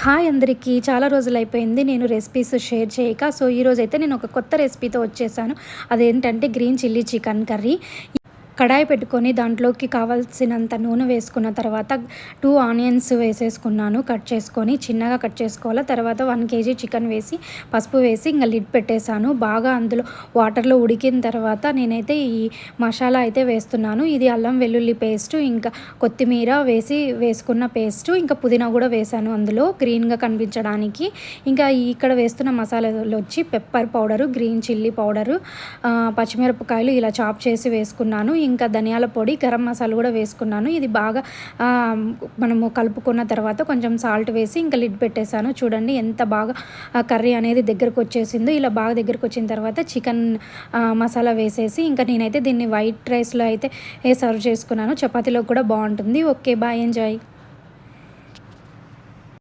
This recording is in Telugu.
హాయ్ అందరికీ. చాలా రోజులైపోయింది నేను రెసిపీస్ షేర్ చేయక. సో, ఈరోజైతే నేను ఒక కొత్త రెసిపీతో వచ్చేసాను. అదేంటంటే గ్రీన్ చిల్లీ చికెన్ కర్రీ. కడాయి పెట్టుకొని దాంట్లోకి కావాల్సినంత నూనె వేసుకున్న తర్వాత 2 ఆనియన్స్ వేసేసుకున్నాను. కట్ చేసుకొని చిన్నగా కట్ చేసుకోవాలి. తర్వాత 1 కేజీ చికెన్ వేసి పసుపు వేసి ఇంకా లిడ్ పెట్టేశాను. బాగా అందులో వాటర్లో ఉడికిన తర్వాత నేనైతే ఈ మసాలా అయితే వేస్తున్నాను. ఇది అల్లం వెల్లుల్లి పేస్టు, ఇంకా కొత్తిమీర వేసుకున్న పేస్టు, ఇంకా పుదీనా కూడా వేశాను అందులో గ్రీన్గా కనిపించడానికి. ఇంకా ఇక్కడ వేస్తున్న మసాలాలు వచ్చి pepper powder, green chilli powder, పచ్చిమిరపకాయలు ఇలా చాప్ చేసి వేసుకున్నాను. ఇంకా ధనియాల పొడి, గరం మసాలా కూడా వేసుకున్నాను. ఇది బాగా మనము కలుపుకున్న తర్వాత కొంచెం సాల్ట్ వేసి ఇంకా లిడ్ పెట్టేశాను. చూడండి ఎంత బాగా కర్రీ అనేది దగ్గరకు వచ్చేసిందో. ఇలా బాగా దగ్గరకు వచ్చిన తర్వాత చికెన్ మసాలా వేసేసి ఇంకా నేనైతే దీన్ని వైట్ రైస్లో అయితే సర్వ్ చేసుకున్నాను. చపాతీలో కూడా బాగుంటుంది. Okay, bye, enjoy.